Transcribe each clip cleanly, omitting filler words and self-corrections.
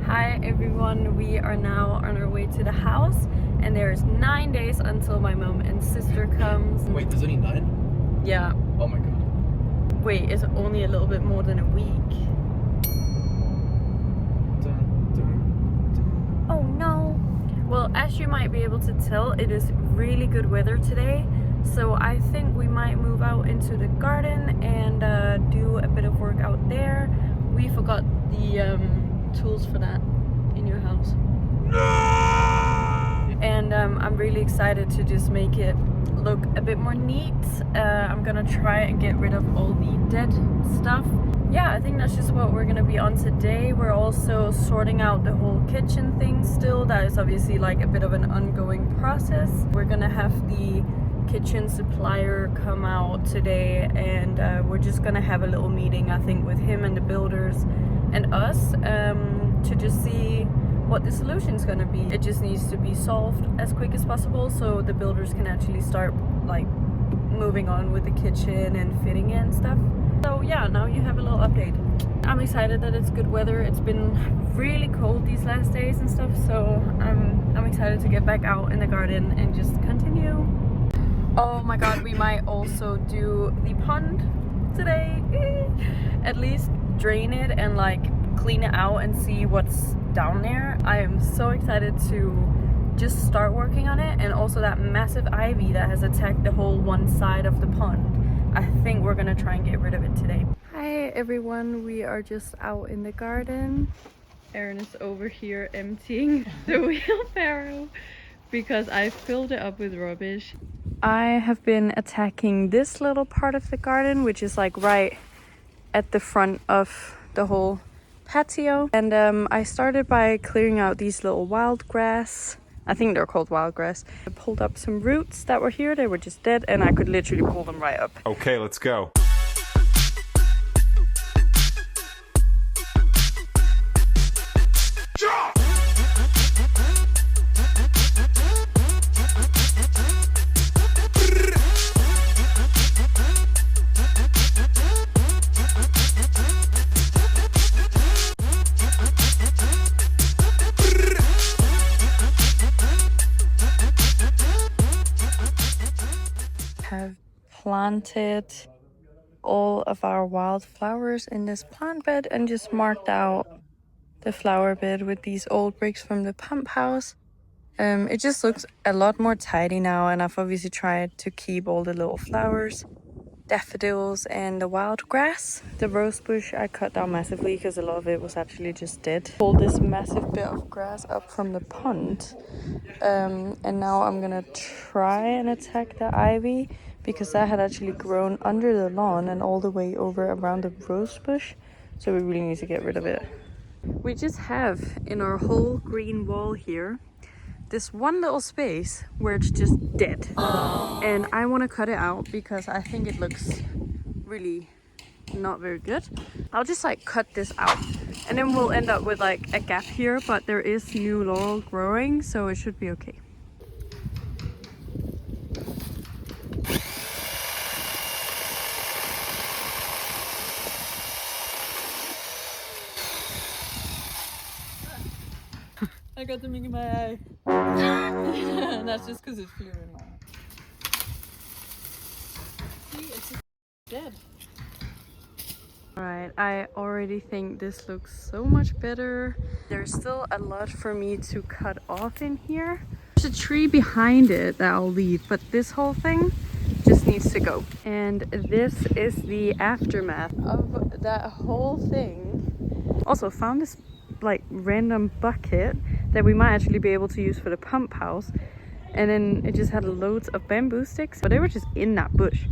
Hi everyone, we are now on our way to the house and there's 9 days until my mom and sister comes. Wait, there's only 9? Yeah. Oh my god. Wait, it's only a little bit more than a week. Oh no. Well, as you might be able to tell, it is really good weather today. So I think we might move out into the garden and do a bit of work out there. We forgot the tools for that in your house. And I'm really excited to just make it look a bit more neat. I'm gonna try and get rid of all the dead stuff. Yeah, I think that's just what we're gonna be on today. We're also sorting out the whole kitchen thing still. That is obviously like a bit of an ongoing process. We're gonna have the kitchen supplier come out today and we're just gonna have a little meeting, I think, with him and the builders and us to just see what the solution is gonna be. It just needs to be solved as quick as possible so the builders can actually start like moving on with the kitchen and fitting it and stuff. So yeah, now you have a little update. I'm excited that it's good weather. It's been really cold these last days and stuff, so I'm excited to get back out in the garden and just continue. Oh my god, we might also do the pond today. At least drain it and like clean it out and see what's down there. I am so excited to just start working on it, and also that massive ivy that has attacked the whole one side of the pond. I think we're gonna try and get rid of it today. Hi everyone, we are just out in the garden. Erin is over here emptying the wheelbarrow because I filled it up with rubbish. I have been attacking this little part of the garden, which is like right at the front of the whole patio. And I started by clearing out these little wild grass. I think they're called wild grass. I pulled up some roots that were here. They were just dead and I could literally pull them right up. Okay, let's go. Have planted all of our wildflowers in this plant bed and just marked out the flower bed with these old bricks from the pump house. It just looks a lot more tidy now, and I've obviously tried to keep all the little flowers, daffodils and the wild grass. The rose bush I cut down massively because a lot of it was actually just dead. Pulled this massive bit of grass up from the pond, and now I'm gonna try and attack the ivy because that had actually grown under the lawn and all the way over around the rose bush, so we really need to get rid of it. We just have in our whole green wall here this one little space where it's just dead. And I want to cut it out because I think it looks really not very good. I'll just like cut this out and then we'll end up with like a gap here, but there is new laurel growing, so it should be okay. I got something in my eye. That's just because it's flew in my eye. See, it's just dead. Alright, I already think this looks so much better. There's still a lot for me to cut off in here. There's a tree behind it that I'll leave, but this whole thing just needs to go. And this is the aftermath of that whole thing. Also found this like random bucket that we might actually be able to use for the pump house, and then it just had loads of bamboo sticks, but they were just in that bush,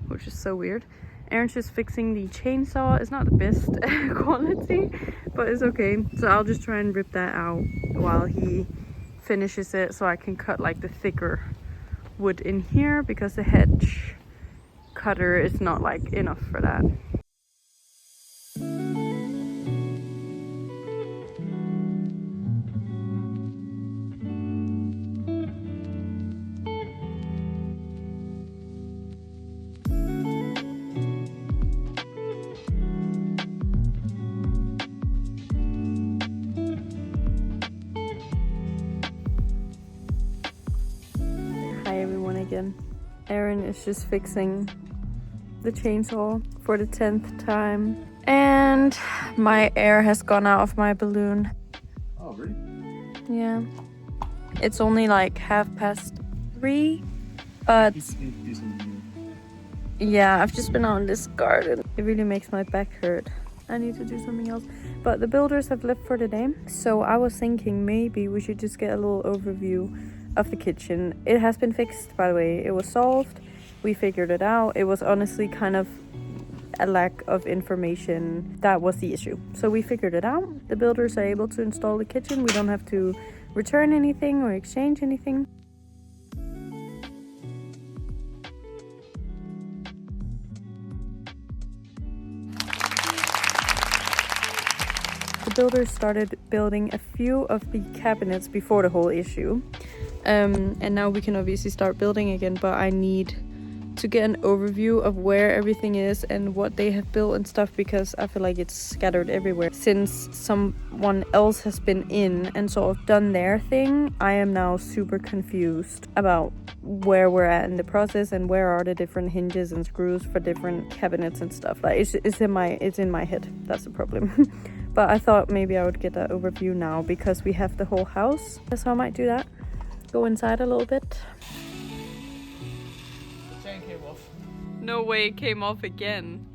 which is so weird. Aaron's just fixing the chainsaw. It's not the best quality, but it's okay. So I'll just try and rip that out while he finishes it so I can cut like the thicker wood in here, because the hedge cutter is not like enough for that. on again. Aaron is just fixing the chainsaw for the 10th time. And my air has gone out of my balloon. Oh, really? Yeah. It's only like 3:30, but yeah, I've just been out in this garden. It really makes my back hurt. I need to do something else. But the builders have left for the day. So I was thinking maybe we should just get a little overview of the kitchen. It has been fixed, by the way. It was solved. We figured it out. It was honestly kind of a lack of information that was the issue. So we figured it out. The builders are able to install the kitchen. We don't have to return anything or exchange anything. The builders started building a few of the cabinets before the whole issue. And now we can obviously start building again, but I need to get an overview of where everything is and what they have built and stuff, because I feel like it's scattered everywhere. Since someone else has been in and sort of done their thing, I am now super confused about where we're at in the process and where are the different hinges and screws for different cabinets and stuff. Like it's in my head. That's the problem. But I thought maybe I would get that overview now because we have the whole house. So I might do that. Go inside a little bit. No way it came off again.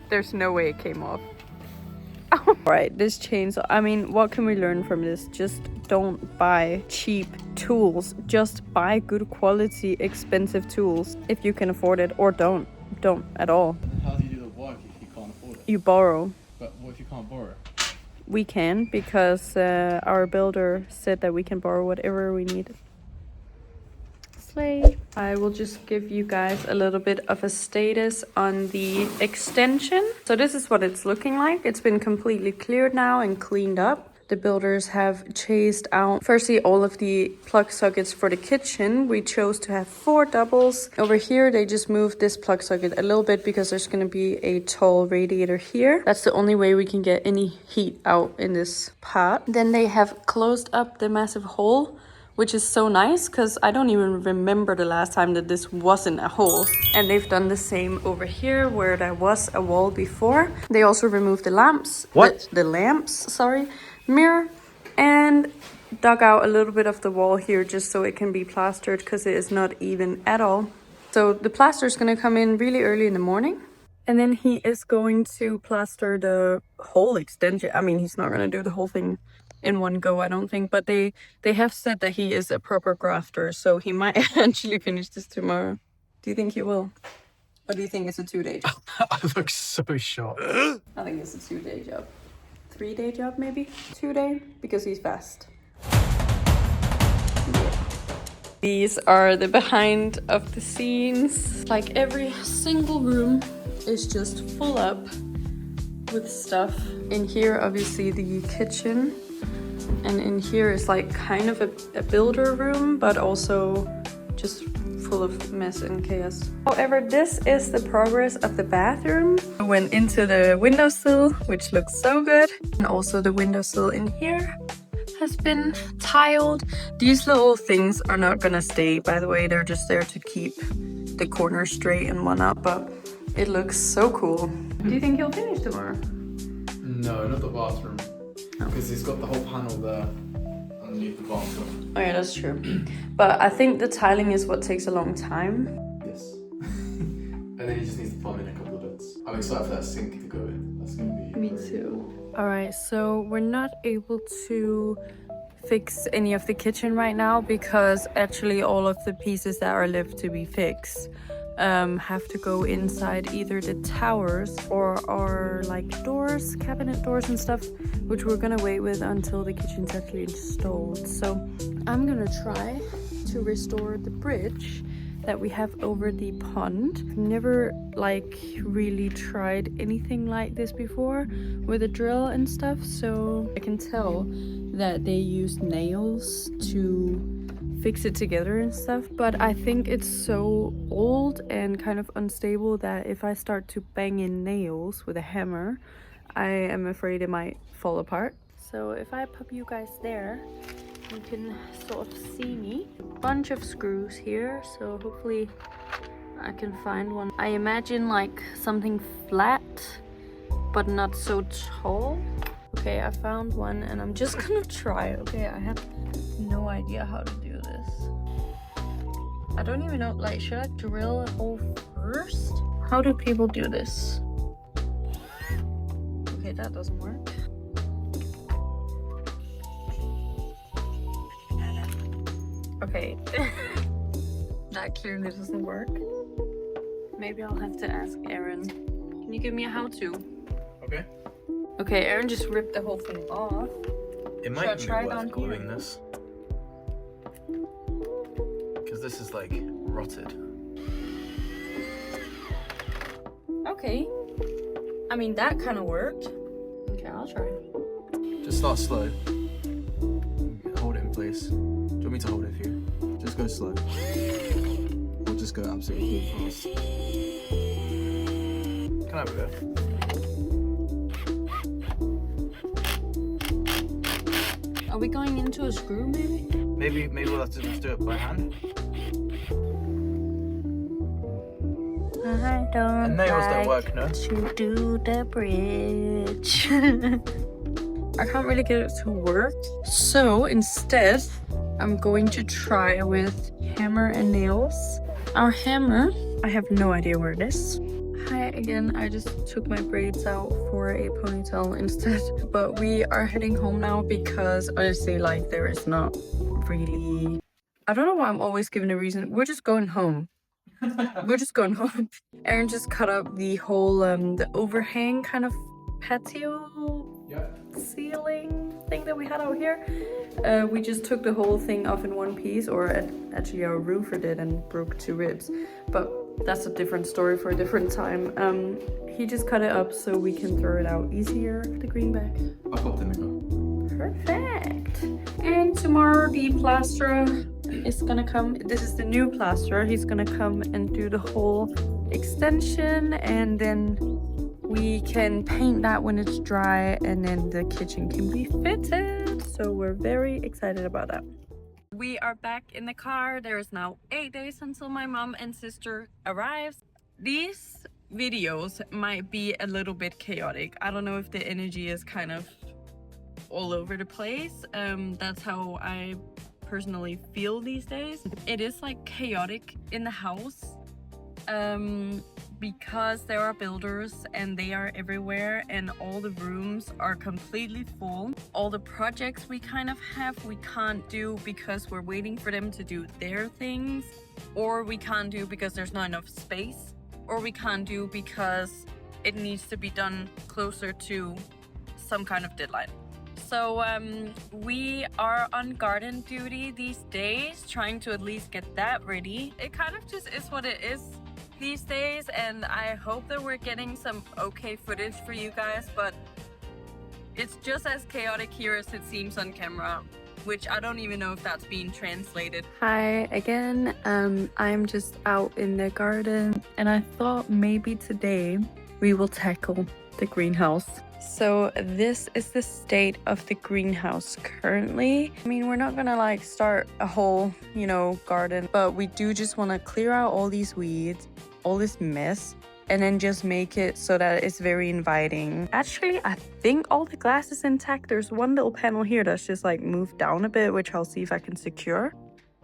There's no way it came off. Alright, this chainsaw. I mean, what can we learn from this? Just don't buy cheap tools. Just buy good quality, expensive tools if you can afford it, or don't. Don't at all. How do you do the work if you can't afford it? You borrow. But what if you can't borrow? We can, because our builder said that we can borrow whatever we need. Slay. I will just give you guys a little bit of a status on the extension. So this is what it's looking like. It's been completely cleared now and cleaned up. The builders have chased out, firstly, all of the plug sockets for the kitchen. We chose to have 4 doubles. Over here, they just moved this plug socket a little bit because there's going to be a tall radiator here. That's the only way we can get any heat out in this part. Then they have closed up the massive hole, which is so nice because I don't even remember the last time that this wasn't a hole. And they've done the same over here where there was a wall before. They also removed the lamps. What? The lamps, sorry. Mirror, and dug out a little bit of the wall here just so it can be plastered because it is not even at all. So the plaster is going to come in really early in the morning. And then he is going to plaster the whole extension. I mean, he's not going to do the whole thing in one go, I don't think, but they have said that he is a proper grafter, so he might actually finish this tomorrow. Do you think he will? Or do you think it's a 2-day job? I look so shocked. I think it's a 2-day job. 3-day job, maybe 2-day, because he's fast. Yeah. These are the behind of the scenes. Like every single room is just full up with stuff. In here, obviously the kitchen, and in here is like kind of a builder room, but also just full of mess and chaos. However, this is the progress of the bathroom. I went into the windowsill, which looks so good. And also the windowsill in here has been tiled. These little things are not gonna stay, by the way. They're just there to keep the corners straight and whatnot, but it looks so cool. Do you think he'll finish tomorrow? No, not the bathroom. Because he's got the whole panel there underneath the bathroom. Oh yeah, that's true. But I think the tiling is what takes a long time. Yes. And then he just needs to plumb in a couple of bits. I'm excited for that sink to go in. That's going to be Me too. Alright, so we're not able to fix any of the kitchen right now because actually all of the pieces that are left to be fixed have to go inside either the towers or our like doors, cabinet doors and stuff, which we're gonna wait with until the kitchen's actually installed. So I'm gonna try to restore the bridge that we have over the pond. I've never like really tried anything like this before with a drill and stuff, so I can tell that they used nails to fix it together and stuff, but I think it's so old and kind of unstable that if I start to bang in nails with a hammer, I am afraid it might fall apart. So if I pop you guys there, you can sort of see me. Bunch of screws here, so hopefully I can find one. I imagine like something flat, but not so tall. Okay, I found one and I'm just gonna try. Okay, I have no idea how to do this. I don't even know, like, should I drill a hole first? How do people do this? Okay, that doesn't work. Okay, that clearly doesn't work. Maybe I'll have to ask Aaron. Can you give me a how-to? Okay. Okay, Aaron just ripped the whole thing off. It might be worth gluing this. Because this is like rotted. Okay. I mean, that kind of worked. Okay, I'll try. Just start slow. Hold it in place. Do you want me to hold it for you? Just go slow. Or just go absolutely fast. Can I have a go? Are we going into a screw maybe? Maybe we'll have to just do it by hand. I don't And nails don't work, no? to do the bridge. I can't really get it to work. So instead, I'm going to try with hammer and nails. Our hammer, I have no idea where it is. Hi again, I just took my braids out for a ponytail instead. But we are heading home now because honestly, like, there is not really... I don't know why I'm always giving a reason. We're just going home. We're just going home. Aaron just cut up the whole the overhang kind of patio ceiling thing that we had out here. We just took the whole thing off in one piece, or actually our roofer did and broke 2 ribs, but that's a different story for a different time. He just cut it up so we can throw it out easier. The greenback. I've got the nickel. Perfect. And tomorrow the plasterer is gonna come. This is the new plasterer. He's gonna come and do the whole extension, and then we can paint that when it's dry, and then the kitchen can be fitted. So we're very excited about that. We are back in the car. There is now 8 days until my mom and sister arrives. These videos might be a little bit chaotic. I don't know if the energy is kind of all over the place. That's how I personally feel these days. It is like chaotic in the house because there are builders and they are everywhere, and all the rooms are completely full. All the projects we kind of have, we can't do because we're waiting for them to do their things, or we can't do because there's not enough space, or we can't do because it needs to be done closer to some kind of deadline. So we are on garden duty these days, trying to at least get that ready. It kind of just is what it is these days, and I hope that we're getting some okay footage for you guys, but it's just as chaotic here as it seems on camera, which I don't even know if that's being translated. Hi again. I'm just out in the garden, and I thought maybe today we will tackle the greenhouse. So this is the state of the greenhouse currently. I mean, we're not gonna like start a whole, you know, garden, but we do just want to clear out all these weeds, all this mess, and then just make it so that it's very inviting. Actually, I think all the glass is intact. There's one little panel here that's just like moved down a bit, which I'll see if I can secure.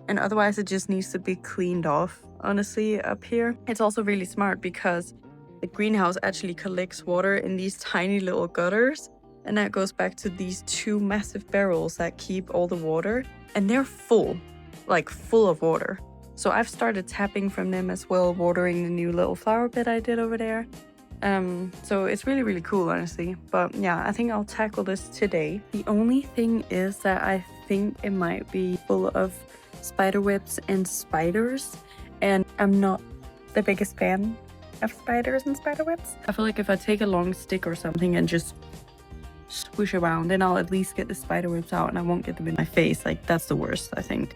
And otherwise it just needs to be cleaned off, honestly, up here. It's also really smart because the greenhouse actually collects water in these tiny little gutters, and that goes back to these 2 massive barrels that keep all the water, and they're full, like full of water. So I've started tapping from them as well, watering the new little flower bed I did over there. So it's really, really cool, honestly. But yeah, I think I'll tackle this today. The only thing is that I think it might be full of spider webs and spiders, and I'm not the biggest fan of spiders and spider webs. I feel like if I take a long stick or something and just swish around, then I'll at least get the spider webs out and I won't get them in my face. Like, that's the worst, I think.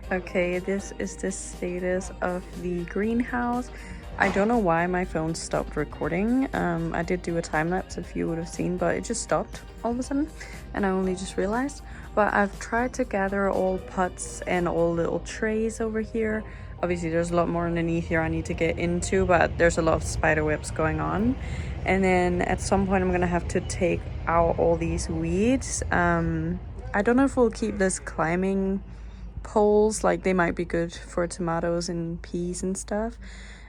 Okay, this is the status of the greenhouse. I don't know why my phone stopped recording. I did do a time lapse if you would have seen, but it just stopped all of a sudden, and I only just realized. But I've tried to gather all pots and all little trays over here. Obviously, there's a lot more underneath here I need to get into, but there's a lot of spider webs going on. And then at some point, I'm gonna have to take out all these weeds. I don't know if we'll keep this climbing poles, like they might be good for tomatoes and peas and stuff,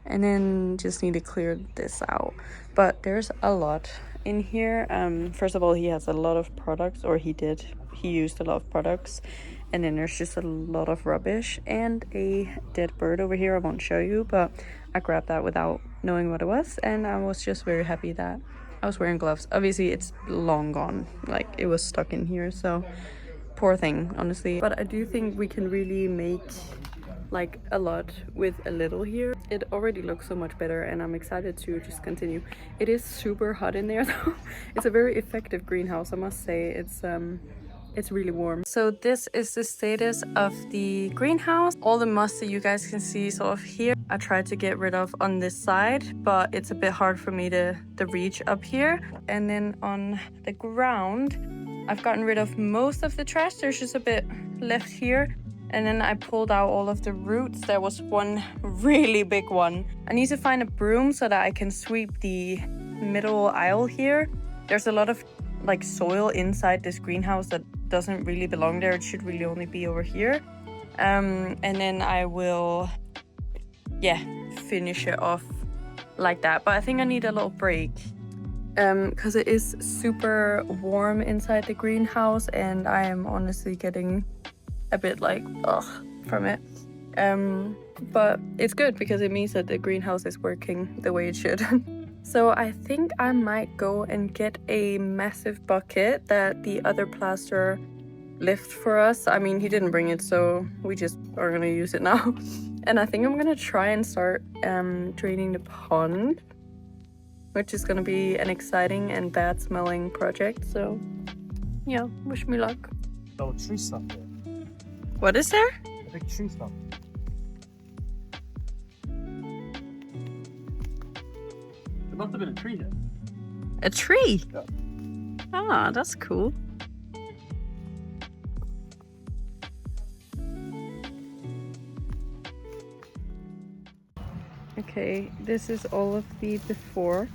and then just need to clear this out. But there's a lot in here. First of all, he has a lot of products, or he used a lot of products, and then there's just a lot of rubbish and a dead bird over here. I won't show you, but I grabbed that without knowing what it was, and I was just very happy that I was wearing gloves. Obviously it's long gone, like it was stuck in here, so poor thing, honestly. But I do think we can really make like a lot with a little here. It already looks so much better, and I'm excited to just continue. It is super hot in there though. It's a very effective greenhouse, I must say. It's really warm. So this is the status of the greenhouse. All the moss that you guys can see sort of here, I tried to get rid of on this side, but it's a bit hard for me to reach up here. And then on the ground, I've gotten rid of most of the trash. There's just a bit left here. And then I pulled out all of the roots. There was one really big one. I need to find a broom so that I can sweep the middle aisle here. There's a lot of like soil inside this greenhouse that doesn't really belong there. It should really only be over here. And then I will, finish it off like that. But I think I need a little break. Because it is super warm inside the greenhouse, and I am honestly getting a bit like ugh from it. But it's good because it means that the greenhouse is working the way it should. So I think I might go and get a massive bucket that the other plaster lift for us. I mean, he didn't bring it, so we just are gonna use it now. And I think I'm gonna try and start draining the pond, which is gonna be an exciting and bad smelling project. So yeah, wish me luck. Oh, tree stuff there. What is there? A big tree stuff. There must have been a tree there. A tree? Yeah. Ah, that's cool. Okay, this is all of the before.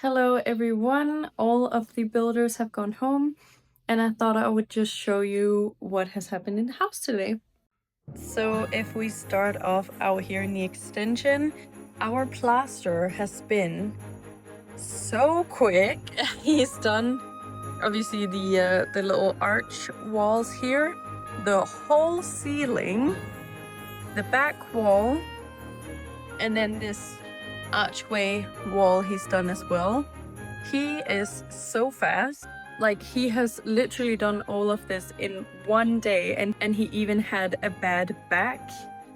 Hello everyone, all of the builders have gone home, and I thought I would just show you what has happened in the house today. So if we start off out here in the extension, our plaster has been so quick. He's done obviously the little arch walls here, the whole ceiling, the back wall, and then this archway wall he's done as well. He is so fast. Like, he has literally done all of this in one day, and he even had a bad back.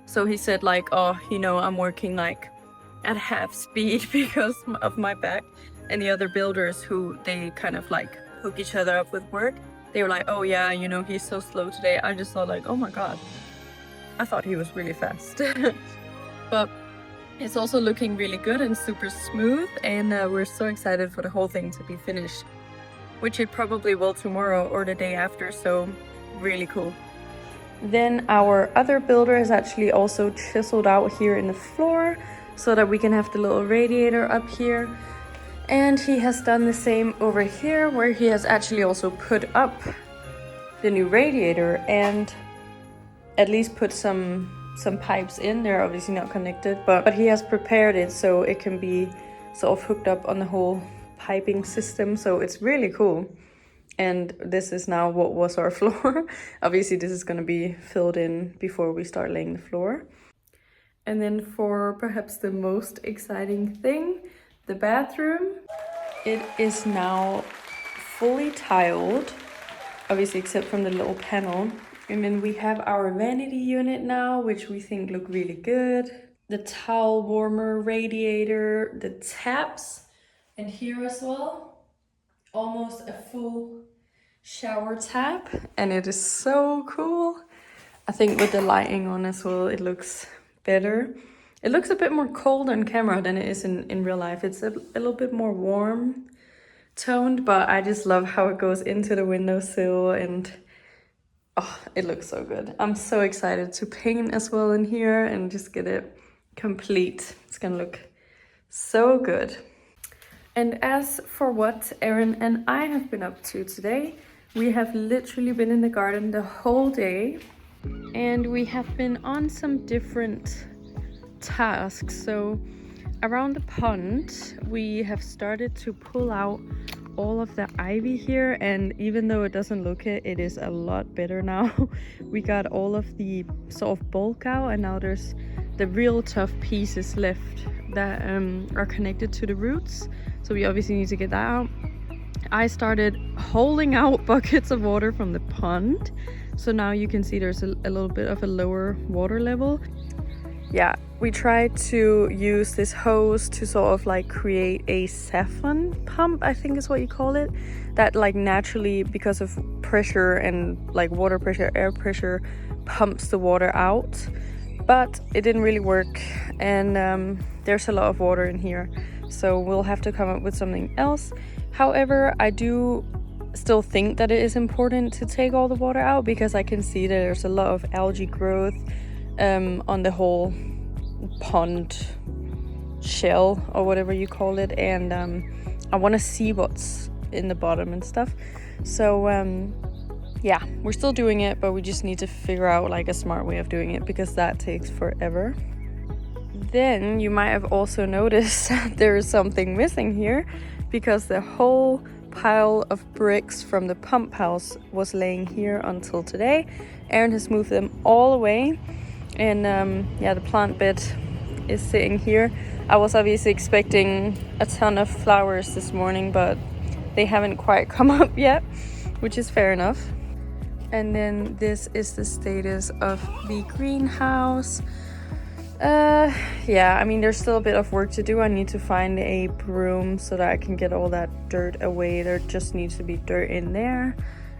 So he said like, oh, you know, I'm working like at half speed because of my back. And the other builders who they kind of like hook each other up with work, they were like, oh yeah, you know, he's so slow today. I just thought like, oh my god, I thought he was really fast. But it's also looking really good and super smooth, and we're so excited for the whole thing to be finished, which it probably will tomorrow or the day after, so really cool. Then our other builder has actually also chiseled out here in the floor so that we can have the little radiator up here. And he has done the same over here, where he has actually also put up the new radiator and at least put some pipes in. They're obviously not connected, but he has prepared it so it can be sort of hooked up on the whole piping system. So it's really cool. And this is now what was our floor. Obviously this is going to be filled in before we start laying the floor. And then for perhaps the most exciting thing, the bathroom. It is now fully tiled, obviously except from the little panel. And then we have our vanity unit now, which we think look really good. The towel warmer, radiator, the taps, and here as well, almost a full shower tap. And it is so cool. I think with the lighting on as well, it looks better. It looks a bit more cold on camera than it is in real life. It's a little bit more warm toned, but I just love how it goes into the windowsill, and oh, it looks so good. I'm so excited to paint as well in here and just get it complete. It's gonna look so good. And as for what Erin and I have been up to today, we have literally been in the garden the whole day, and we have been on some different tasks. So around the pond we have started to pull out all of the ivy here, and even though it doesn't look it, it is a lot better now. We got all of the sort of bulk out, and now there's the real tough pieces left that are connected to the roots, so we obviously need to get that out. I started hauling out buckets of water from the pond, so now you can see there's a little bit of a lower water level. Yeah, we tried to use this hose to sort of like create a siphon pump, I think is what you call it, that like naturally, because of pressure and like water pressure, air pressure, pumps the water out. But it didn't really work, and there's a lot of water in here, so we'll have to come up with something else. However, I do still think that it is important to take all the water out, because I can see that there's a lot of algae growth on the whole pond shell or whatever you call it, and I want to see what's in the bottom and stuff. So yeah, we're still doing it, but we just need to figure out like a smart way of doing it, because that takes forever. Then you might have also noticed that there is something missing here, because the whole pile of bricks from the pump house was laying here until today. Erin has moved them all away, and yeah, the plant bed is sitting here. I was obviously expecting a ton of flowers this morning, but they haven't quite come up yet, which is fair enough. And then this is the status of the greenhouse. Yeah, I mean, there's still a bit of work to do. I need to find a broom so that I can get all that dirt away. There just needs to be dirt in there.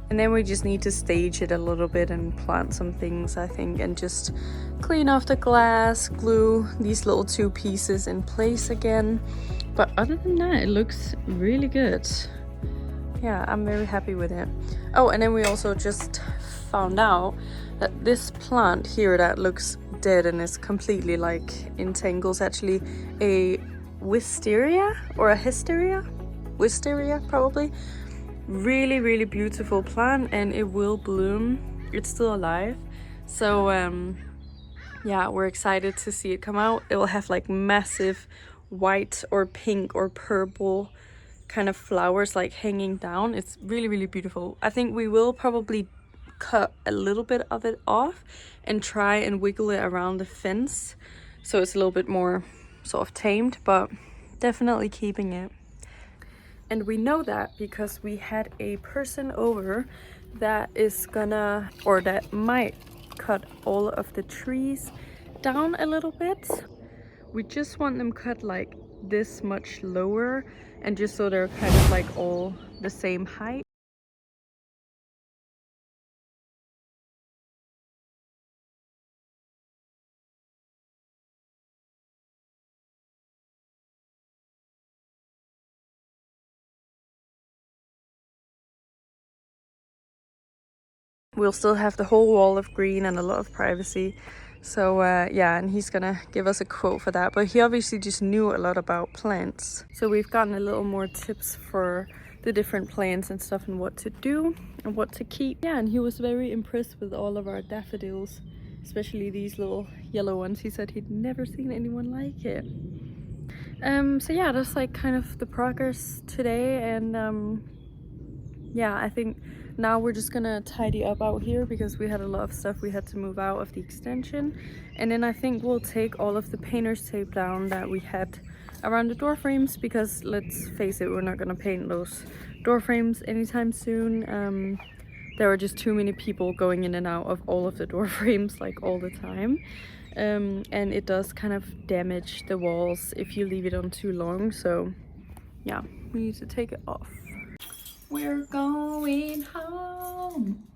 And then we just need to stage it a little bit and plant some things, I think, and just clean off the glass, glue these little two pieces in place again. But other than that, it looks really good. Yeah, I'm very happy with it. Oh, and then we also just found out that this plant here that looks dead and is completely like entangles, actually a wisteria or a hysteria? Wisteria, probably. Really, really beautiful plant, and it will bloom. It's still alive. So yeah, we're excited to see it come out. It will have like massive white or pink or purple kind of flowers like hanging down. It's really, really beautiful. I think we will probably cut a little bit of it off and try and wiggle it around the fence so it's a little bit more sort of tamed, but definitely keeping it. And we know that because we had a person over that is gonna, or that might cut all of the trees down a little bit. We just want them cut like this much lower and just so they're kind of like all the same height. We'll still have the whole wall of green and a lot of privacy. So yeah, and he's gonna give us a quote for that, but he obviously just knew a lot about plants. So we've gotten a little more tips for the different plants and stuff and what to do and what to keep. Yeah, and he was very impressed with all of our daffodils, especially these little yellow ones. He said he'd never seen anyone like it. So yeah, that's like kind of the progress today, and yeah, I think now we're just gonna tidy up out here because we had a lot of stuff we had to move out of the extension, and then I think we'll take all of the painter's tape down that we had around the door frames, because let's face it, we're not gonna paint those door frames anytime soon. There are just too many people going in and out of all of the door frames like all the time, and it does kind of damage the walls if you leave it on too long. So yeah, we need to take it off. We're going home.